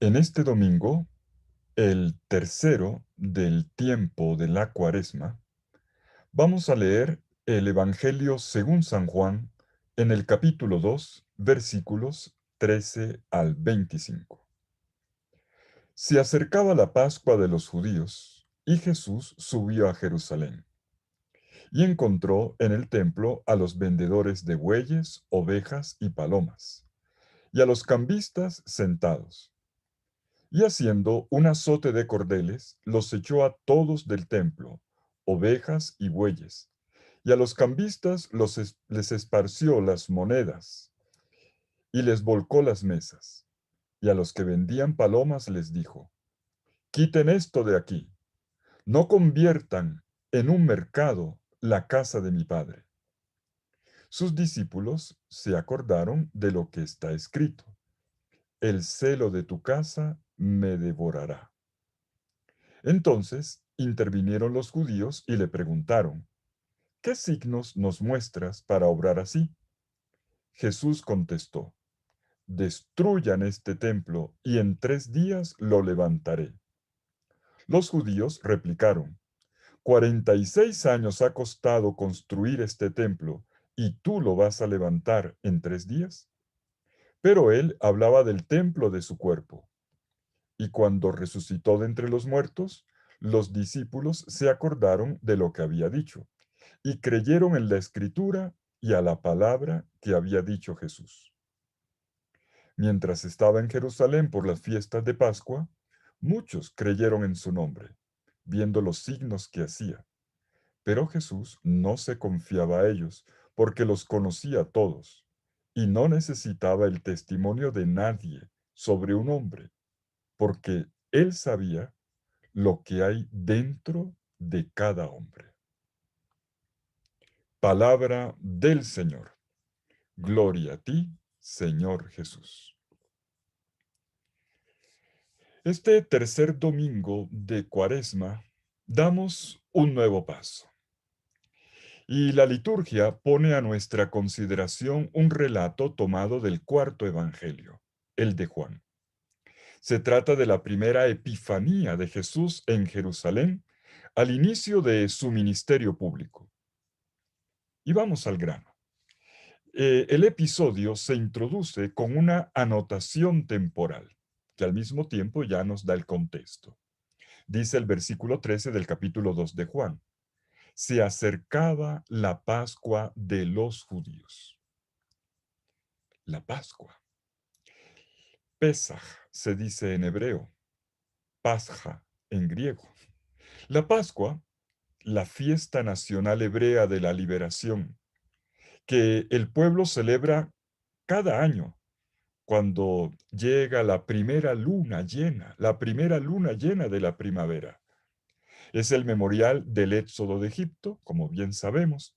En este domingo, el tercero del tiempo de la Cuaresma, vamos a leer el Evangelio según San Juan en el capítulo 2, versículos 13 al 25. Se acercaba la Pascua de los judíos y Jesús subió a Jerusalén y encontró en el templo a los vendedores de bueyes, ovejas y palomas, y a los cambistas sentados. Y haciendo un azote de cordeles, los echó a todos del templo, ovejas y bueyes, y a los cambistas les esparció las monedas, y les volcó las mesas. Y a los que vendían palomas les dijo, quiten esto de aquí, no conviertan en un mercado la casa de mi padre. Sus discípulos se acordaron de lo que está escrito, el celo de tu casa me devorará. Entonces intervinieron los judíos y le preguntaron, ¿qué signos nos muestras para obrar así? Jesús contestó, destruyan este templo y en 3 días lo levantaré. Los judíos replicaron, 46 años ha costado construir este templo y tú lo vas a levantar en 3 días. Pero él hablaba del templo de su cuerpo. Y cuando resucitó de entre los muertos, los discípulos se acordaron de lo que había dicho y creyeron en la escritura y a la palabra que había dicho Jesús. Mientras estaba en Jerusalén por las fiestas de Pascua, muchos creyeron en su nombre, viendo los signos que hacía. Pero Jesús no se confiaba a ellos, porque los conocía a todos, y no necesitaba el testimonio de nadie sobre un hombre, porque él sabía lo que hay dentro de cada hombre. Palabra del Señor. Gloria a ti, Señor Jesús. Este tercer domingo de Cuaresma damos un nuevo paso. Y la liturgia pone a nuestra consideración un relato tomado del cuarto evangelio, el de Juan. Se trata de la primera epifanía de Jesús en Jerusalén al inicio de su ministerio público. Y vamos al grano. El episodio se introduce con una anotación temporal, que al mismo tiempo ya nos da el contexto. Dice el versículo 13 del capítulo 2 de Juan. Se acercaba la Pascua de los judíos. La Pascua. Pesaj se dice en hebreo, Pasja en griego. La Pascua, la fiesta nacional hebrea de la liberación, que el pueblo celebra cada año cuando llega la primera luna llena de la primavera. Es el memorial del éxodo de Egipto, como bien sabemos,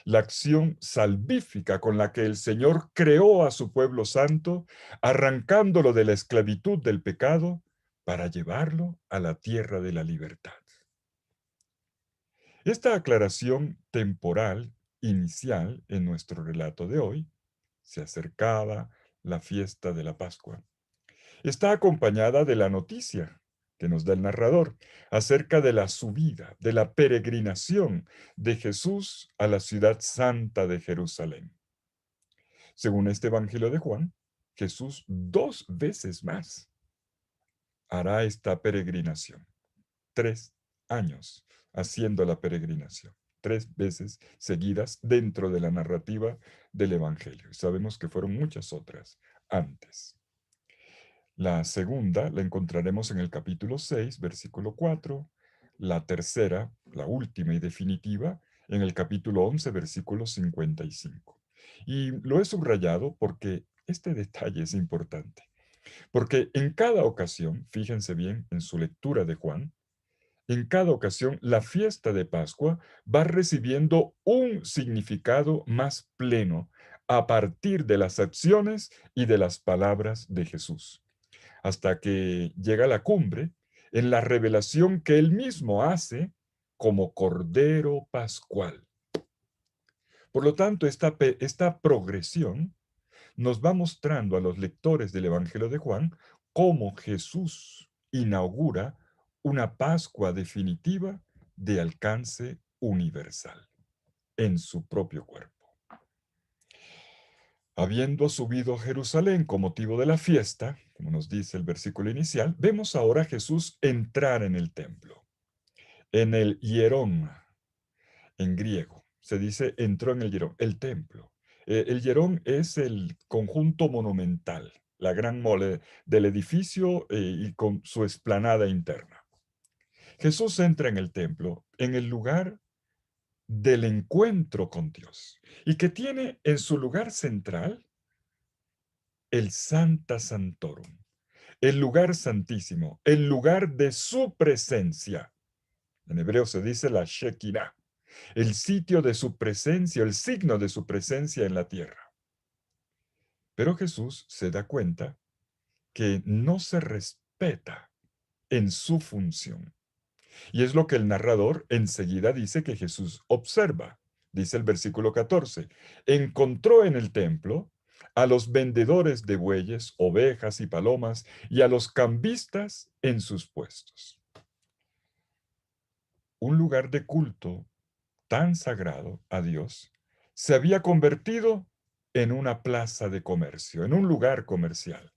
la acción salvífica con la que el Señor creó a su pueblo santo, arrancándolo de la esclavitud del pecado para llevarlo a la tierra de la libertad. Esta aclaración temporal inicial en nuestro relato de hoy, se acercaba la fiesta de la Pascua, está acompañada de la noticia que nos da el narrador acerca de la subida, de la peregrinación de Jesús a la ciudad santa de Jerusalén. Según este Evangelio de Juan, Jesús 2 veces más hará esta peregrinación. 3 años haciendo la peregrinación. 3 veces seguidas dentro de la narrativa del Evangelio. Sabemos que fueron muchas otras antes. La segunda la encontraremos en el capítulo 6, versículo 4. La tercera, la última y definitiva, en el capítulo 11, versículo 55. Y lo he subrayado porque este detalle es importante. Porque en cada ocasión, fíjense bien en su lectura de Juan, en cada ocasión la fiesta de Pascua va recibiendo un significado más pleno a partir de las acciones y de las palabras de Jesús hasta que llega a la cumbre en la revelación que él mismo hace como Cordero Pascual. Por lo tanto, esta progresión nos va mostrando a los lectores del Evangelio de Juan cómo Jesús inaugura una Pascua definitiva de alcance universal en su propio cuerpo. Habiendo subido a Jerusalén con motivo de la fiesta, como nos dice el versículo inicial, vemos ahora a Jesús entrar en el templo, en el hierón, en griego. Se dice entró en el hierón, el templo. El hierón es el conjunto monumental, la gran mole del edificio y con su explanada interna. Jesús entra en el templo, en el lugar del encuentro con Dios, y que tiene en su lugar central el Sancta Sanctorum, el lugar santísimo, el lugar de su presencia. En hebreo se dice la Shekinah, el sitio de su presencia, el signo de su presencia en la tierra. Pero Jesús se da cuenta que no se respeta en su función. Y es lo que el narrador enseguida dice que Jesús observa. Dice el versículo 14, encontró en el templo a los vendedores de bueyes, ovejas y palomas y a los cambistas en sus puestos. Un lugar de culto tan sagrado a Dios se había convertido en una plaza de comercio, en un lugar comercial,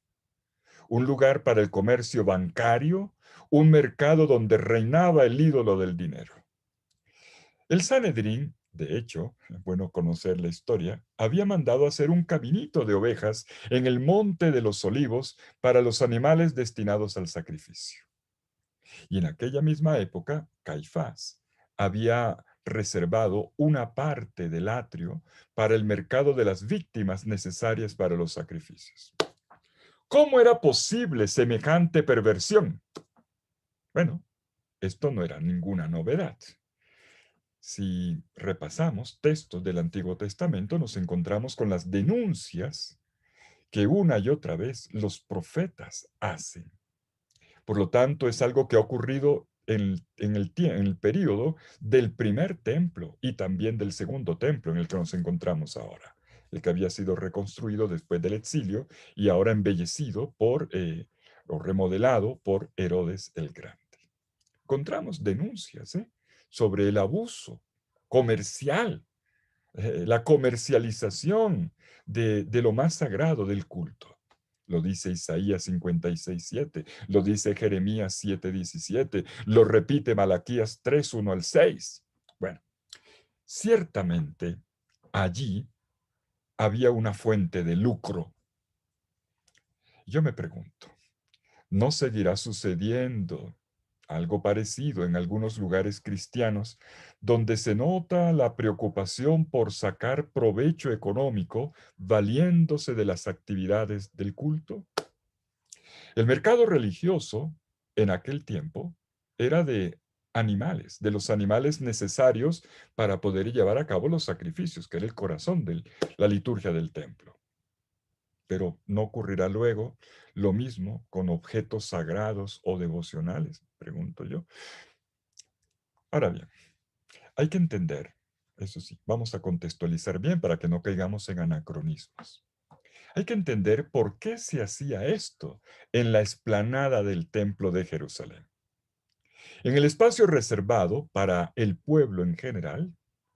un lugar para el comercio bancario, un mercado donde reinaba el ídolo del dinero. El Sanedrín, de hecho, es bueno conocer la historia, había mandado hacer un caminito de ovejas en el monte de los olivos para los animales destinados al sacrificio. Y en aquella misma época, Caifás había reservado una parte del atrio para el mercado de las víctimas necesarias para los sacrificios. ¿Cómo era posible semejante perversión? Bueno, esto no era ninguna novedad. Si repasamos textos del Antiguo Testamento, nos encontramos con las denuncias que una y otra vez los profetas hacen. Por lo tanto, es algo que ha ocurrido en el período del primer templo y también del segundo templo en el que nos encontramos ahora, el que había sido reconstruido después del exilio y ahora embellecido o remodelado por Herodes el Grande. Encontramos denuncias sobre el abuso comercial, la comercialización de lo más sagrado del culto. Lo dice Isaías 56:7, lo dice Jeremías 7:17, lo repite Malaquías 3:1 al 6. Bueno, ciertamente allí había una fuente de lucro. Yo me pregunto, ¿no seguirá sucediendo algo parecido en algunos lugares cristianos donde se nota la preocupación por sacar provecho económico valiéndose de las actividades del culto? El mercado religioso en aquel tiempo era de animales, de los animales necesarios para poder llevar a cabo los sacrificios, que era el corazón de la liturgia del templo. Pero no ocurrirá luego lo mismo con objetos sagrados o devocionales, pregunto yo. Ahora bien, hay que entender, eso sí, vamos a contextualizar bien para que no caigamos en anacronismos. Hay que entender por qué se hacía esto en la explanada del Templo de Jerusalén. En el espacio reservado para el pueblo en general,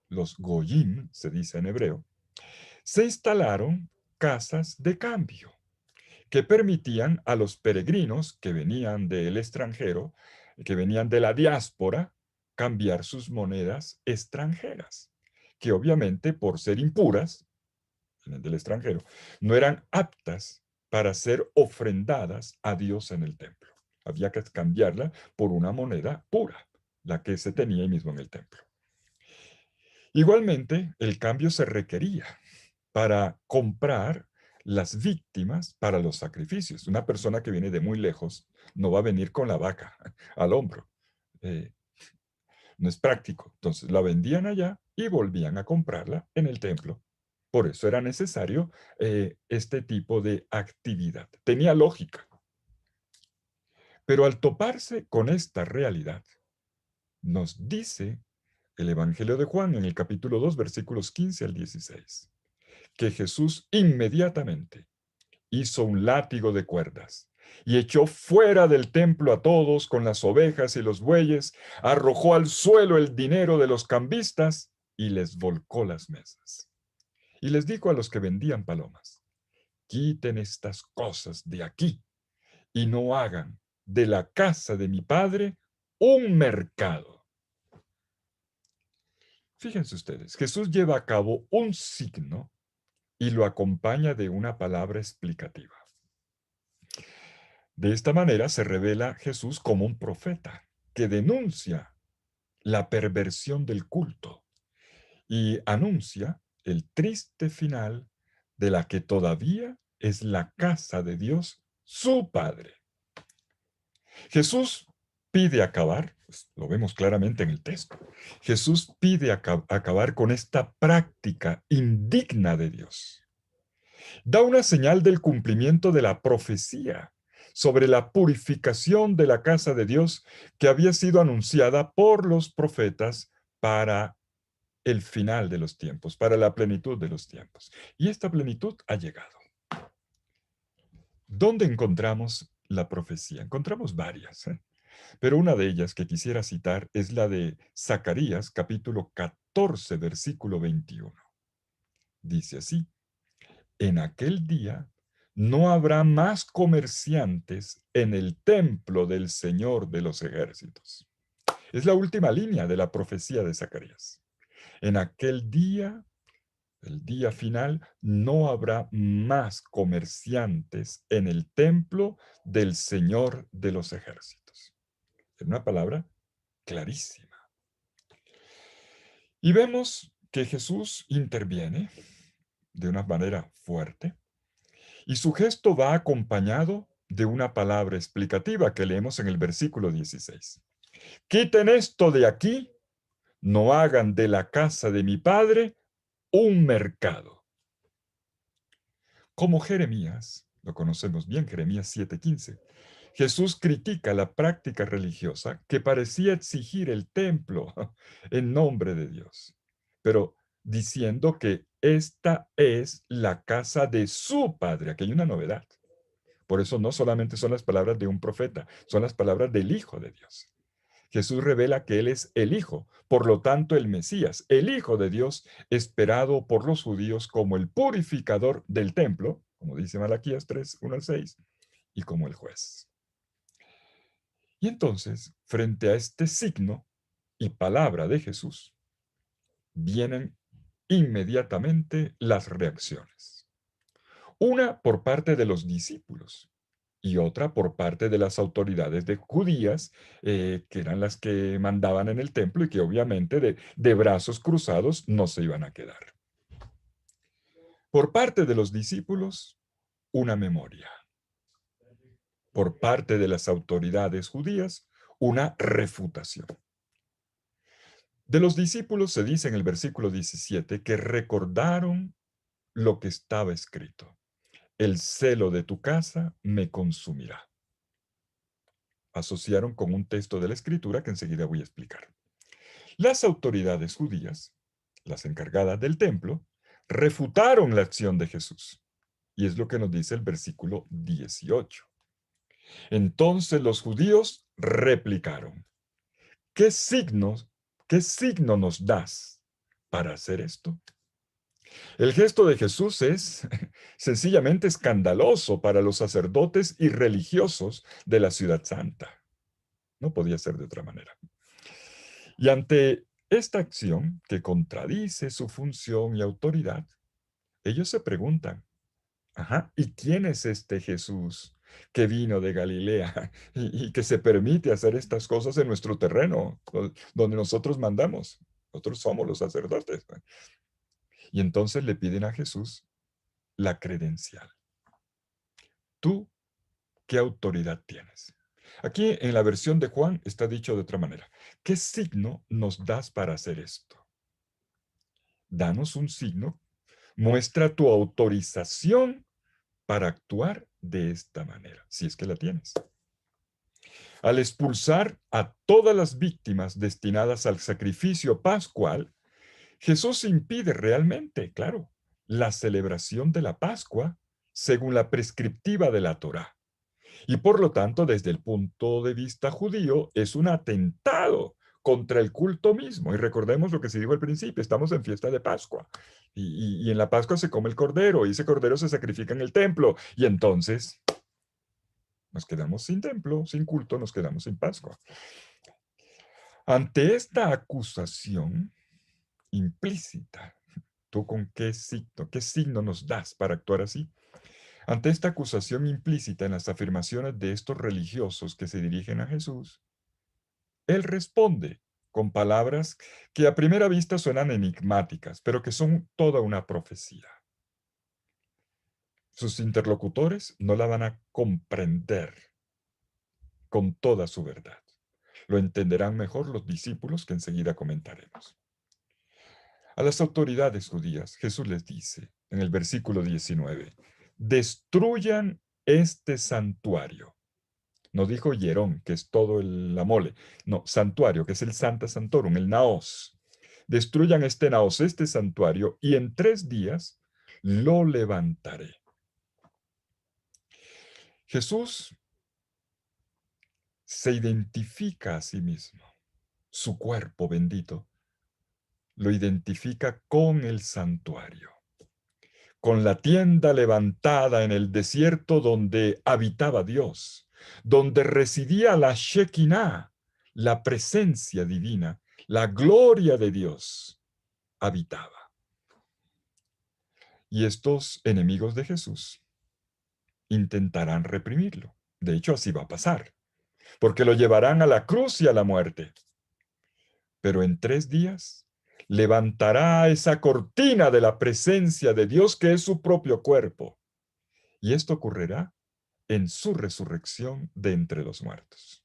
los goyim, se dice en hebreo, se instalaron casas de cambio que permitían a los peregrinos que venían del extranjero, que venían de la diáspora, cambiar sus monedas extranjeras, que obviamente por ser impuras, del extranjero, no eran aptas para ser ofrendadas a Dios en el templo. Había que cambiarla por una moneda pura, la que se tenía ahí mismo en el templo. Igualmente, el cambio se requería para comprar las víctimas para los sacrificios. Una persona que viene de muy lejos no va a venir con la vaca al hombro. Eh, no es práctico. Entonces la vendían allá y volvían a comprarla en el templo. Por eso era necesario este tipo de actividad. Tenía lógica. Pero al toparse con esta realidad, nos dice el Evangelio de Juan en el capítulo 2, versículos 15 al 16, que Jesús inmediatamente hizo un látigo de cuerdas y echó fuera del templo a todos con las ovejas y los bueyes, arrojó al suelo el dinero de los cambistas y les volcó las mesas. Y les dijo a los que vendían palomas: quiten estas cosas de aquí y no hagan de la casa de mi padre un mercado. Fíjense ustedes, Jesús lleva a cabo un signo y lo acompaña de una palabra explicativa. De esta manera se revela Jesús como un profeta que denuncia la perversión del culto y anuncia el triste final de la que todavía es la casa de Dios, su Padre. Jesús pide acabar, pues, lo vemos claramente en el texto, Jesús pide acabar con esta práctica indigna de Dios. Da una señal del cumplimiento de la profecía sobre la purificación de la casa de Dios que había sido anunciada por los profetas para el final de los tiempos, para la plenitud de los tiempos. Y esta plenitud ha llegado. ¿Dónde encontramos la profecía? Encontramos varias, pero una de ellas que quisiera citar es la de Zacarías, capítulo 14, versículo 21. Dice así: en aquel día no habrá más comerciantes en el templo del Señor de los ejércitos. Es la última línea de la profecía de Zacarías. En aquel día, el día final, no habrá más comerciantes en el templo del Señor de los ejércitos. Es una palabra clarísima. Y vemos que Jesús interviene de una manera fuerte y su gesto va acompañado de una palabra explicativa que leemos en el versículo 16. Quiten esto de aquí, no hagan de la casa de mi padre un mercado. Como Jeremías, lo conocemos bien, Jeremías 7:15, Jesús critica la práctica religiosa que parecía exigir el templo en nombre de Dios, pero diciendo que esta es la casa de su Padre. Aquí hay una novedad. Por eso no solamente son las palabras de un profeta, son las palabras del Hijo de Dios. Jesús revela que Él es el Hijo, por lo tanto el Mesías, el Hijo de Dios, esperado por los judíos como el purificador del templo, como dice Malaquías 3, 1 al 6, y como el juez. Y entonces, frente a este signo y palabra de Jesús, vienen inmediatamente las reacciones. Una por parte de los discípulos y otra por parte de las autoridades de judías, que eran las que mandaban en el templo y que obviamente de brazos cruzados no se iban a quedar. Por parte de los discípulos, una memoria. Por parte de las autoridades judías, una refutación. De los discípulos se dice en el versículo 17 que recordaron lo que estaba escrito: el celo de tu casa me consumirá. Asociaron con un texto de la Escritura que enseguida voy a explicar. Las autoridades judías, las encargadas del templo, refutaron la acción de Jesús. Y es lo que nos dice el versículo 18. Entonces los judíos replicaron: ¿qué signos, qué signo nos das para hacer esto? El gesto de Jesús es sencillamente escandaloso para los sacerdotes y religiosos de la ciudad santa. No podía ser de otra manera. Y ante esta acción que contradice su función y autoridad, ellos se preguntan: ajá, ¿y quién es este Jesús que vino de Galilea y que se permite hacer estas cosas en nuestro terreno, donde nosotros mandamos? Nosotros somos los sacerdotes. Y entonces le piden a Jesús la credencial. ¿Tú qué autoridad tienes? Aquí en la versión de Juan está dicho de otra manera: ¿qué signo nos das para hacer esto? Danos un signo, muestra tu autorización para actuar de esta manera, si es que la tienes. Al expulsar a todas las víctimas destinadas al sacrificio pascual, Jesús impide realmente, claro, la celebración de la Pascua según la prescriptiva de la Torá. Y por lo tanto, desde el punto de vista judío, es un atentado contra el culto mismo. Y recordemos lo que se dijo al principio, estamos en fiesta de Pascua. Y en la Pascua se come el cordero, y ese cordero se sacrifica en el templo. Y entonces nos quedamos sin templo, sin culto, nos quedamos sin Pascua. Ante esta acusación implícita, ¿tú con qué signo nos das para actuar así? Ante esta acusación implícita en las afirmaciones de estos religiosos que se dirigen a Jesús, él responde con palabras que a primera vista suenan enigmáticas, pero que son toda una profecía. Sus interlocutores no la van a comprender con toda su verdad. Lo entenderán mejor los discípulos que enseguida comentaremos. A las autoridades judías, Jesús les dice en el versículo 19, destruyan este santuario. No dijo hierón, que es todo la mole. No, santuario, que es el Santa Santorum, el naos. Destruyan este naos, este santuario, y en 3 días lo levantaré. Jesús se identifica a sí mismo. Su cuerpo bendito lo identifica con el santuario, con la tienda levantada en el desierto donde habitaba Dios, donde residía la Shekinah, la presencia divina, la gloria de Dios habitaba. Y estos enemigos de Jesús intentarán reprimirlo. De hecho, así va a pasar, porque lo llevarán a la cruz y a la muerte. Pero en 3 días levantará esa cortina de la presencia de Dios que es su propio cuerpo. Y esto ocurrirá en su resurrección de entre los muertos.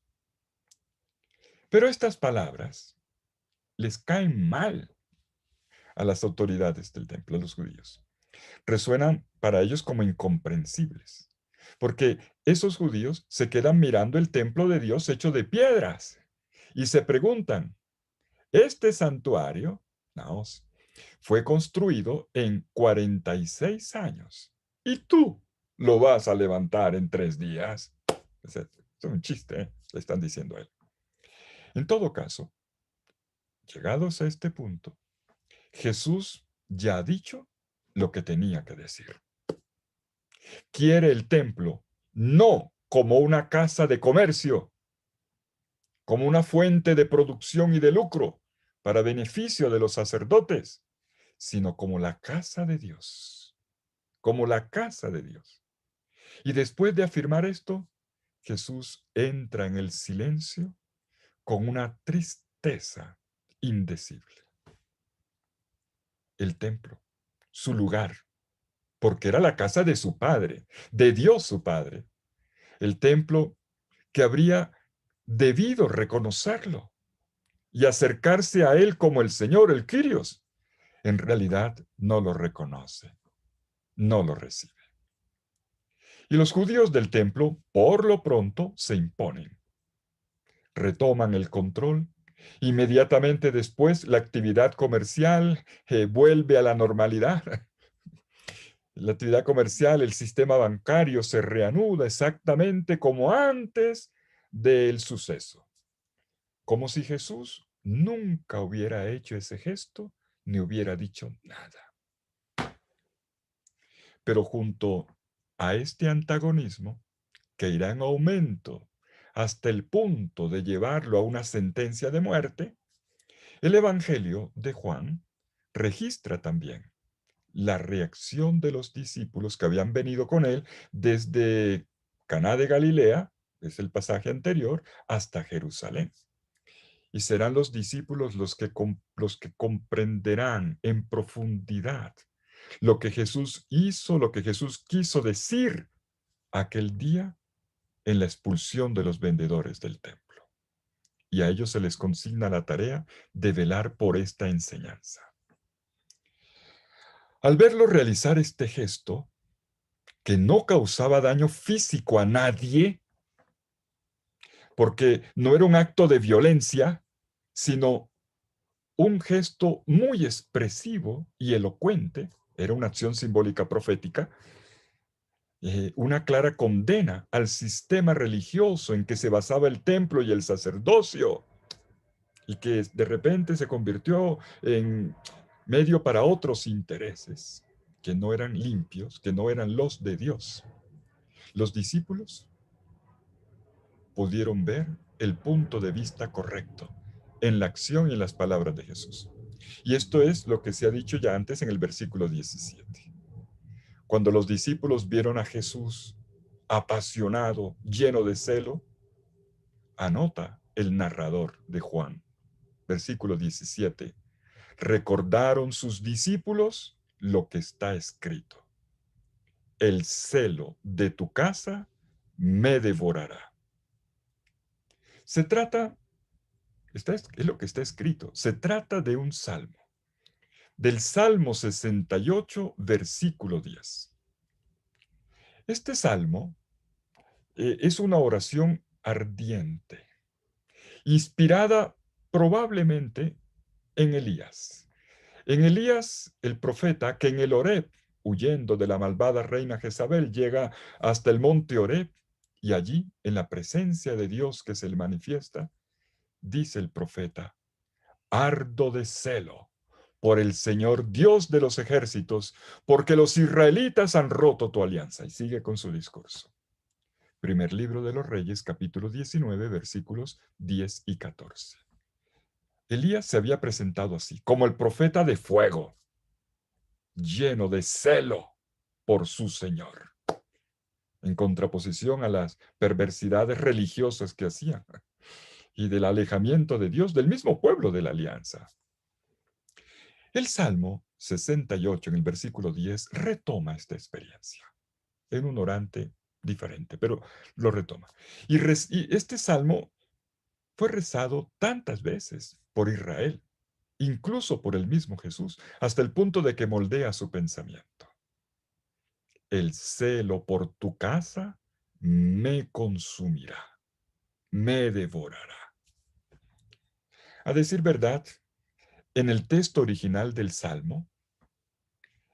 Pero estas palabras les caen mal a las autoridades del templo, a los judíos. Resuenan para ellos como incomprensibles, porque esos judíos se quedan mirando el templo de Dios hecho de piedras y se preguntan, este santuario, naos, fue construido en 46 años y tú lo vas a levantar en 3 días. Es un chiste, ¿eh? Le están diciendo a él. En todo caso, llegados a este punto, Jesús ya ha dicho lo que tenía que decir. Quiere el templo no como una casa de comercio, como una fuente de producción y de lucro para beneficio de los sacerdotes, sino como la casa de Dios, como la casa de Dios. Y después de afirmar esto, Jesús entra en el silencio con una tristeza indecible. El templo, su lugar, porque era la casa de su Padre, de Dios su Padre. El templo que habría debido reconocerlo y acercarse a él como el Señor, el Kyrios, en realidad no lo reconoce, no lo recibe. Y los judíos del templo, por lo pronto, se imponen, retoman el control. Inmediatamente después, la actividad comercial vuelve a la normalidad. La actividad comercial, el sistema bancario se reanuda exactamente como antes del suceso. Como si Jesús nunca hubiera hecho ese gesto ni hubiera dicho nada. Pero junto a este antagonismo, que irá en aumento hasta el punto de llevarlo a una sentencia de muerte, el Evangelio de Juan registra también la reacción de los discípulos que habían venido con él desde Caná de Galilea, es el pasaje anterior, hasta Jerusalén. Y serán los discípulos los que comprenderán en profundidad lo que Jesús hizo, lo que Jesús quiso decir aquel día en la expulsión de los vendedores del templo. Y a ellos se les consigna la tarea de velar por esta enseñanza. Al verlo realizar este gesto, que no causaba daño físico a nadie, porque no era un acto de violencia, sino un gesto muy expresivo y elocuente, era una acción simbólica profética, una clara condena al sistema religioso en que se basaba el templo y el sacerdocio, y que de repente se convirtió en medio para otros intereses que no eran limpios, que no eran los de Dios. Los discípulos pudieron ver el punto de vista correcto en la acción y en las palabras de Jesús. Y esto es lo que se ha dicho ya antes en el versículo 17. Cuando los discípulos vieron a Jesús apasionado, lleno de celo, anota el narrador de Juan, versículo 17. Recordaron sus discípulos lo que está escrito. El celo de tu casa me devorará. Se trata, es lo que está escrito, se trata de un salmo, del Salmo 68, versículo 10. Este salmo es una oración ardiente, inspirada probablemente en Elías. En Elías, el profeta, que en el Horeb, huyendo de la malvada reina Jezabel, llega hasta el monte Horeb y allí, en la presencia de Dios que se le manifiesta, dice el profeta, ardo de celo por el Señor Dios de los ejércitos, porque los israelitas han roto tu alianza. Y sigue con su discurso. Primer libro de los Reyes, capítulo 19, versículos 10 y 14. Elías se había presentado así, como el profeta de fuego, lleno de celo por su Señor, en contraposición a las perversidades religiosas que hacían y del alejamiento de Dios del mismo pueblo de la alianza. El Salmo 68, en el versículo 10, retoma esta experiencia en un orante diferente, pero lo retoma. Y este salmo fue rezado tantas veces por Israel, incluso por el mismo Jesús, hasta el punto de que moldea su pensamiento. El celo por tu casa me consumirá, me devorará. A decir verdad, en el texto original del Salmo,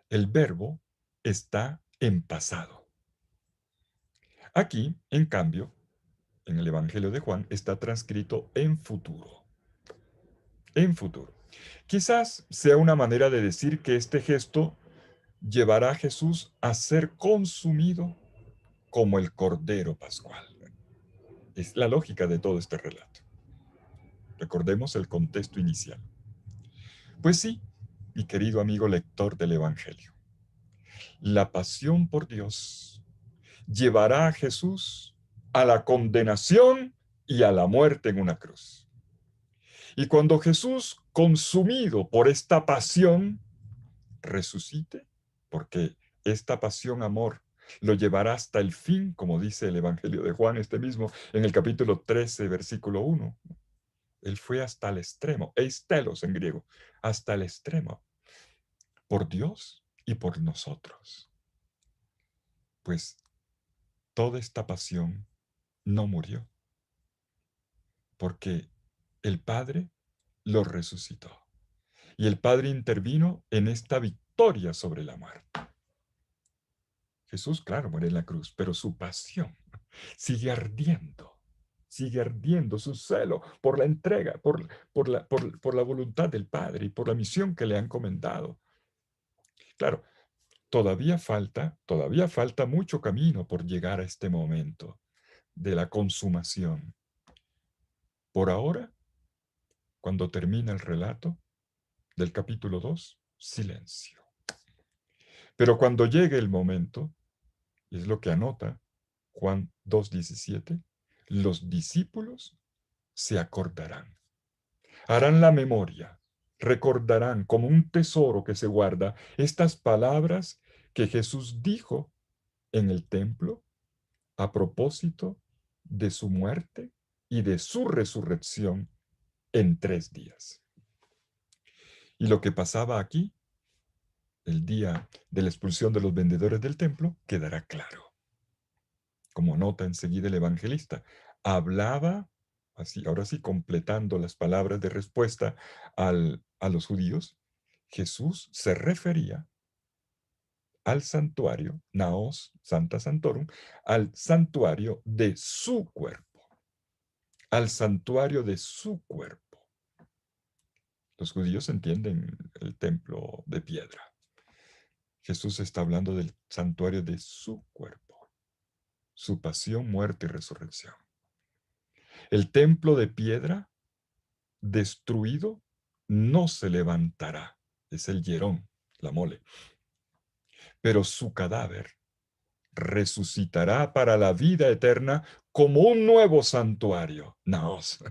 el verbo está en pasado. Aquí, en cambio, en el Evangelio de Juan, está transcrito en futuro. En futuro. Quizás sea una manera de decir que este gesto llevará a Jesús a ser consumido como el Cordero Pascual. Es la lógica de todo este relato. Recordemos el contexto inicial. Pues sí, mi querido amigo lector del Evangelio, la pasión por Dios llevará a Jesús a la condenación y a la muerte en una cruz. Y cuando Jesús, consumido por esta pasión, resucite, porque esta pasión, amor, lo llevará hasta el fin, como dice el Evangelio de Juan, este mismo, en el capítulo 13, versículo 1. Él fue hasta el extremo, eistelos en griego, hasta el extremo, por Dios y por nosotros. Pues toda esta pasión no murió, porque el Padre lo resucitó. Y el Padre intervino en esta victoria sobre la muerte. Jesús, claro, muere en la cruz, pero su pasión sigue ardiendo su celo por la entrega, por la voluntad del Padre y por la misión que le han encomendado. Claro, todavía falta mucho camino por llegar a este momento de la consumación. Por ahora, cuando termina el relato del capítulo 2, silencio. Pero cuando llegue el momento, es lo que anota Juan 2:17, los discípulos se acordarán, harán la memoria, recordarán como un tesoro que se guarda estas palabras que Jesús dijo en el templo a propósito de su muerte y de su resurrección en 3 días. Y lo que pasaba aquí, el día de la expulsión de los vendedores del templo, quedará claro. Como nota enseguida el evangelista, hablaba, así, ahora sí, completando las palabras de respuesta a los judíos, Jesús se refería al santuario, naos, Santa Santorum, al santuario de su cuerpo, al santuario de su cuerpo. Los judíos entienden el templo de piedra. Jesús está hablando del santuario de su cuerpo, su pasión, muerte y resurrección. El templo de piedra destruido no se levantará, es el hierón, la mole, pero su cadáver resucitará para la vida eterna como un nuevo santuario, naos,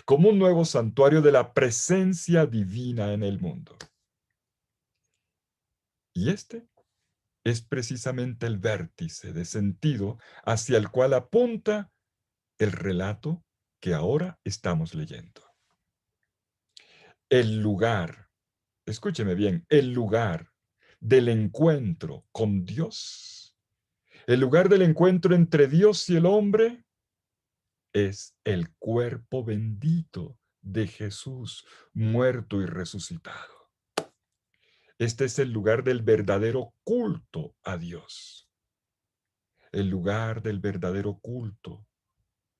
como un nuevo santuario de la presencia divina en el mundo. Y este es precisamente el vértice de sentido hacia el cual apunta el relato que ahora estamos leyendo. El lugar, escúcheme bien, el lugar del encuentro con Dios, el lugar del encuentro entre Dios y el hombre, es el cuerpo bendito de Jesús, muerto y resucitado. Este es el lugar del verdadero culto a Dios, el lugar del verdadero culto,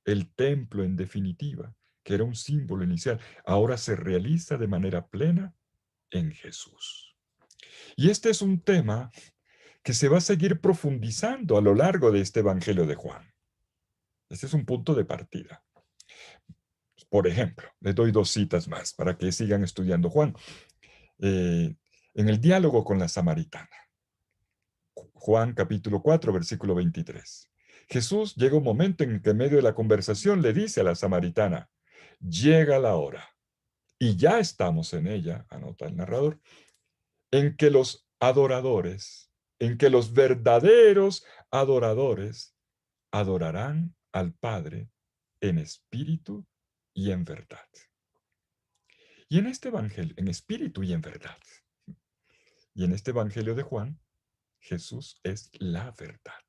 el templo en definitiva, que era un símbolo inicial, ahora se realiza de manera plena en Jesús. Y este es un tema que se va a seguir profundizando a lo largo de este Evangelio de Juan. Este es un punto de partida. Por ejemplo, les doy dos citas más para que sigan estudiando Juan. En el diálogo con la samaritana, Juan capítulo 4, versículo 23. Jesús llega un momento en que en medio de la conversación le dice a la samaritana, llega la hora, y ya estamos en ella, anota el narrador, en que los adoradores, en que los verdaderos adoradores adorarán al Padre en espíritu y en verdad. Y en este evangelio, en espíritu y en verdad. Y en este evangelio de Juan, Jesús es la verdad.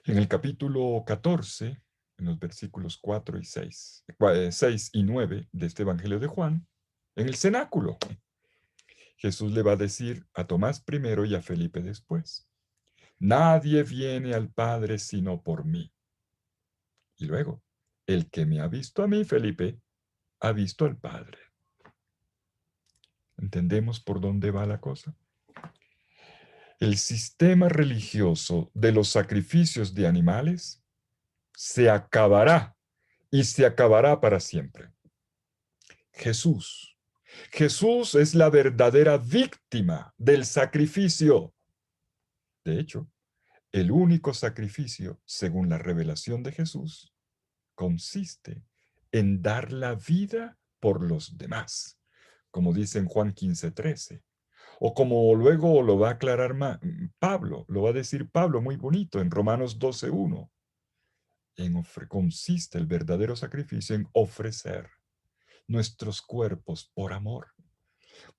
En el capítulo 14, en los versículos 4 y 6, 6 y 9 de este evangelio de Juan, en el cenáculo, Jesús le va a decir a Tomás primero y a Felipe después, nadie viene al Padre sino por mí. Y luego, el que me ha visto a mí, Felipe, ha visto al Padre. ¿Entendemos por dónde va la cosa? El sistema religioso de los sacrificios de animales se acabará y se acabará para siempre. Jesús. Jesús es la verdadera víctima del sacrificio. De hecho, el único sacrificio, según la revelación de Jesús, consiste en dar la vida por los demás, como dice en Juan 15:13. O como luego lo va a aclarar Pablo, lo va a decir Pablo muy bonito en Romanos 12:1. Consiste el verdadero sacrificio en ofrecer nuestros cuerpos por amor,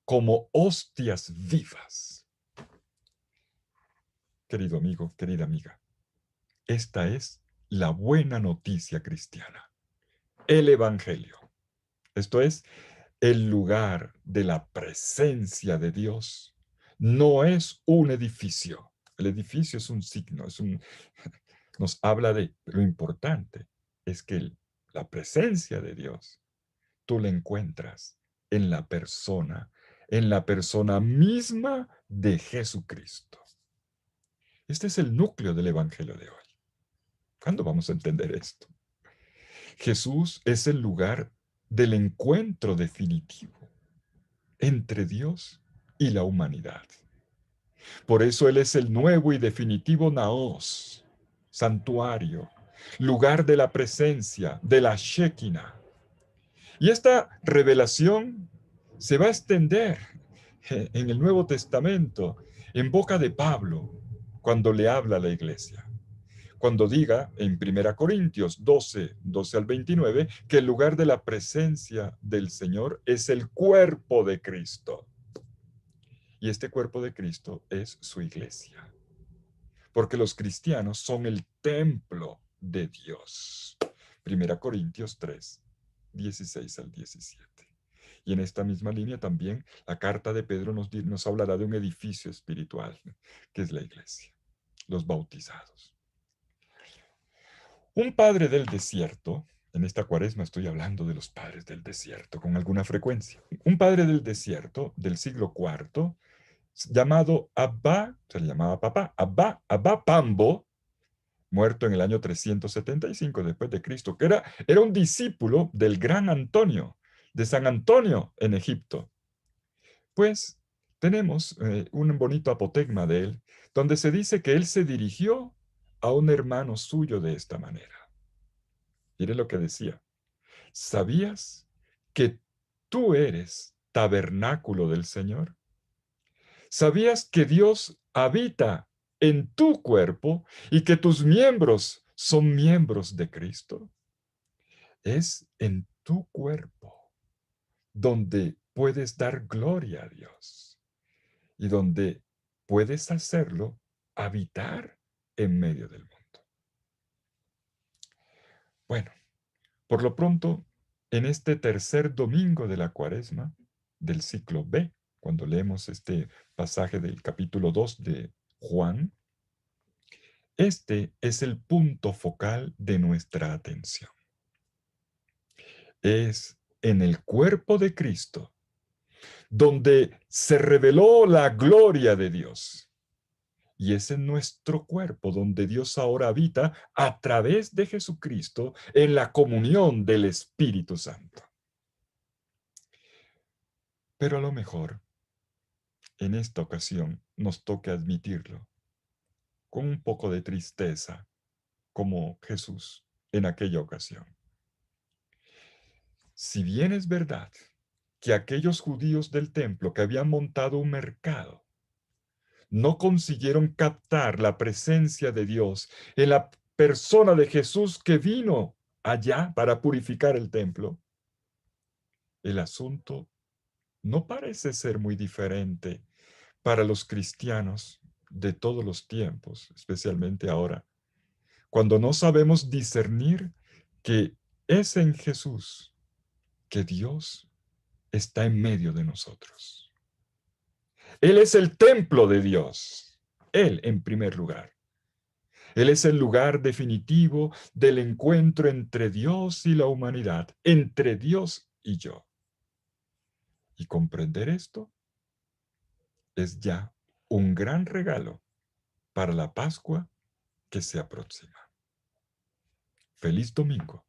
como hostias vivas. Querido amigo, querida amiga, esta es la buena noticia cristiana, el Evangelio. Esto es, el lugar de la presencia de Dios no es un edificio. El edificio es un signo, nos habla de lo importante, es que la presencia de Dios tú la encuentras en la persona misma de Jesucristo. Este es el núcleo del Evangelio de hoy. ¿Cuándo vamos a entender esto? Jesús es el lugar del encuentro definitivo entre Dios y la humanidad. Por eso Él es el nuevo y definitivo Naos, santuario, lugar de la presencia, de la Shekinah. Y esta revelación se va a extender en el Nuevo Testamento en boca de Pablo cuando le habla a la iglesia. Cuando diga en 1 Corintios 12 al 29, que el lugar de la presencia del Señor es el cuerpo de Cristo. Y este cuerpo de Cristo es su iglesia. Porque los cristianos son el templo de Dios. 1 Corintios 3, 16 al 17. Y en esta misma línea también la carta de Pedro nos hablará de un edificio espiritual, que es la iglesia, los bautizados. Un padre del desierto, en esta cuaresma estoy hablando de los padres del desierto con alguna frecuencia. Un padre del desierto del siglo IV, llamado Abba, se le llamaba papá, Abba Pambo, muerto en el año 375 después de Cristo, que era un discípulo del gran Antonio, de San Antonio en Egipto. Pues tenemos un bonito apotegma de él, donde se dice que él se dirigió a un hermano suyo de esta manera. Mire lo que decía. ¿Sabías que tú eres tabernáculo del Señor? ¿Sabías que Dios habita en tu cuerpo y que tus miembros son miembros de Cristo? Es en tu cuerpo donde puedes dar gloria a Dios y donde puedes hacerlo habitar en medio del mundo. Bueno, por lo pronto, en este tercer domingo de la Cuaresma del ciclo B, cuando leemos este pasaje del capítulo 2 de Juan, este es el punto focal de nuestra atención. Es en el cuerpo de Cristo donde se reveló la gloria de Dios. Y es en nuestro cuerpo donde Dios ahora habita a través de Jesucristo en la comunión del Espíritu Santo. Pero a lo mejor, en esta ocasión, nos toca admitirlo con un poco de tristeza, como Jesús en aquella ocasión. Si bien es verdad que aquellos judíos del templo que habían montado un mercado no consiguieron captar la presencia de Dios en la persona de Jesús que vino allá para purificar el templo, el asunto no parece ser muy diferente para los cristianos de todos los tiempos, especialmente ahora, cuando no sabemos discernir que es en Jesús que Dios está en medio de nosotros. Él es el templo de Dios, Él en primer lugar. Él es el lugar definitivo del encuentro entre Dios y la humanidad, entre Dios y yo. Y comprender esto es ya un gran regalo para la Pascua que se aproxima. Feliz domingo.